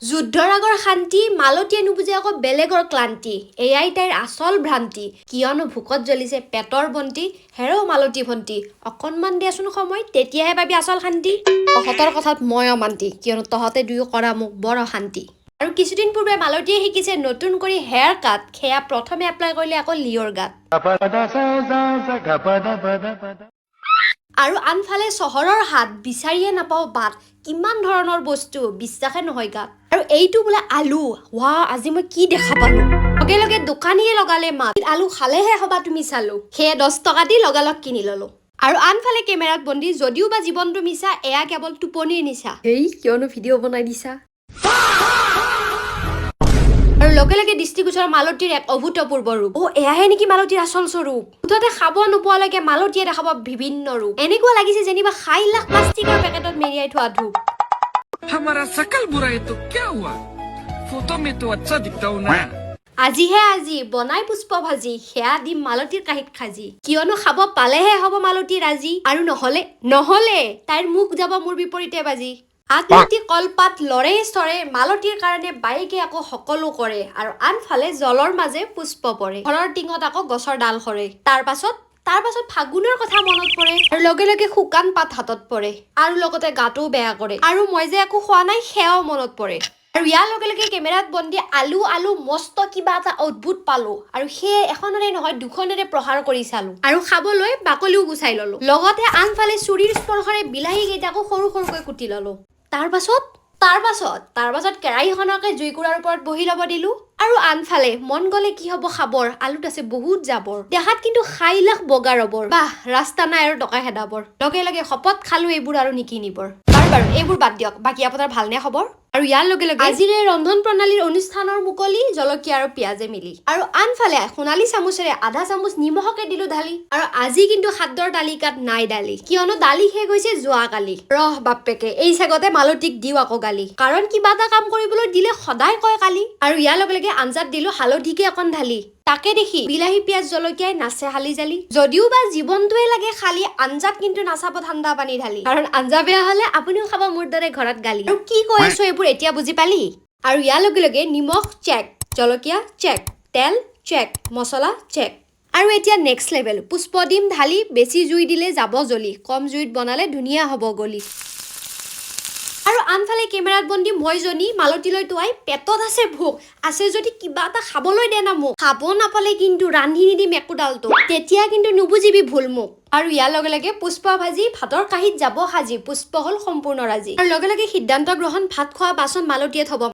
যুদ্ধৰ আগৰ শান্তি মালতীয়ে নুবুজে আকৌ বেলেগৰ ক্লান্তি এয়াই তাইৰ আচল ভ্ৰান্তি কিয়নো ভোকত জ্বলিছে পেটৰ বন্তি হেৰৌ মালতী ভন্তি অকণমান দিয়াচোন সময় তেতিয়াহে পাবি আচল শান্তি তহঁতৰ কথাত মই অমান্তি কিয়নো তহঁতে দুয়ো কৰা মোক বৰ অশান্তি আৰু কিছুদিন পূৰ্বে মালতীয়ে শিকিছে নতুন কৰি হেয়াৰ কাট সেয়া প্ৰথমে এপ্লাই কৰিলে আকৌ লিঅ'ৰ গাত আৰু আনফালে চহৰৰ হাত বিচাৰিয়ে নাপাওঁ বাট কিমান ধৰণৰ বস্তু বিশ্বাসে নহয় গাত আৰু এইটো বোলে আলু ৱা আজি মই কি দেখা পালো লগে লগে দোকানীয়ে লগালে মাত আলু খালেহে হবা তুমি চালো সেয়ে 10 টকা দি লগালগ কিনি ললো আৰু আনফালে কেমেৰাত বন্দী যদিও বা জীৱনটো মিছা এয়া কেৱল টোপনিৰ নিচা হেই কিয়নো ভিডিঅ' বনাই দিছা আৰু লগে লগে দৃষ্টিগোচৰ মালতীৰ এক অভূতপূৰ্ব ৰূপ এয়াহে নেকি মালতীৰ আচল স্বৰূপ মুঠতে খাব নোপোৱালৈকে মালতীয়ে দেখাব বিভিন্ন ৰূপ এনেকুৱা লাগিছে যেনিবা 6 লাখ প্লাষ্টিকৰ পেকেটত মেৰিয়াই থোৱা ধূপ हमारा शकल बुरा है तो क्या हुआ फोटो में तो अच्छा दिखता हूं ना আজি বনাই পুষ্প ভাজি সেয়া দিম মালতীৰ কাহিত খাজি কিয়নো খাব পালেহে হ'ব মালতীৰ আজি আৰু নহলে তাইৰ মুখ যাব মোৰ বিপৰীতে বাজি আত্মতি কলপাত লৰে স্তৰে মালতীৰ কাৰণে বাইকে আকৌ সকলো কৰে আৰু আনফালে জলৰ মাজে পুষ্প পৰে ঘৰৰ টিঙত আকৌ গছৰ ডাল সৰে তাৰ পাছত ফাগুনৰ কথা মনত পৰে আৰু লগে লগে শুকান পাত হাতত পৰে আৰু লগতে গাটো বেয়া কৰে আৰু মই যে একো খোৱা নাই সেয়াও মনত পৰে আৰু ইয়াৰ লগে লগে কেমেৰাত বন্দী আলু মস্ত কিবা এটা অদ্ভুত পালো আৰু সেয়ে এখনৰে নহয় দুখনেৰে প্ৰহাৰ কৰি চালো আৰু খাবলৈ বাকলিও গুচাই ললো লগতে আনফালে চুৰিৰ স্পৰ্শৰে বিলাহী কেইটাকো সৰু সৰুকৈ কুটি ললো তাৰ পাছত কেৰাহীখনকে জুইকুৰাৰ ওপৰত বহি ল'ব দিলো আৰু আনফালে মন গলে কি হ'ব খাবৰ আলুত আছে বহুত জাবৰ দেখাত কিন্তু 6 লাখ বগা ৰবৰ বাহ ৰাস্তা নাই আৰু টকা হেদাবৰ লগে লগে শপত খালো এইবোৰ আৰু নিকিনিবৰ বাৰু এইবোৰ বাদ দিয়ক বাকী আপোনাৰ ভালনে খবৰ আৰু ইয়াৰ লগে লগে আজিৰে ৰন্ধন প্ৰণালীৰ অনুষ্ঠানৰ মুকলি জলকীয়া আৰু পিয়াজে মিলি আৰু আনফালে সোণালী চামুচেৰে আধা চামুচ নিমখকে দিলো ঢালি আৰু আজি কিন্তু খাদ্যৰ তালিকাত নাই দালি কিয়নো দালি শেষ হৈছে যোৱাকালি ৰহ বাপেকে এই চেগতে মালতীক দিও আকৌ গালি কাৰণ কিবা এটা কাম কৰিবলৈ দিলে সদায় কয় কালি আৰু ইয়াৰ লগে লগে আঞ্জাত দিলো হালধিকে অকণ ঢালি তাকে দেখি বিলাহী পিয়াজ জলকীয়াই নাচে হালি জালি যদিও বা জীৱনটোৱে লাগে খালি আঞ্জাত কিন্তু নাচাব ঠাণ্ডা পানী ঢালি কাৰণ আঞ্জা বেয়া হলে আপুনিও খাব মোৰ দৰে ঘৰত গালি আৰু কি কৈ আছো এইবোৰ এতিয়া বুজি পালি আৰু ইয়াৰ লগে লগে নিমখ চেক জলকীয়া চেক তেল চেক মছলা চেক আৰু এতিয়া নেক্সট লেভেল পুষ্প ডিম ঢালি বেছি জুই দিলে যাব জ্বলি কম জুইত বনালে ধুনীয়া হ'ব গলি আৰু আনফালে কেমেৰাত বন্দী মই জনী মালতীলৈ তোৱাই পেটত আছে ভোক আছে যদি কিবা এটা খাবলৈ দে না মোক খাব নাপালে কিন্তু ৰান্ধি নিদিম একোডালটো তেতিয়া কিন্তু নুবুজিবি ভুল মোক আৰু ইয়াৰ লগে লগে পুষ্প ভাজি ভাতৰ কাঁহীত যাব সাজি পুষ্প হল সম্পূৰ্ণ ৰাজি আৰু লগে লগে সিদ্ধান্ত গ্ৰহণ ভাত খোৱা বাচন মালতীয়ে থব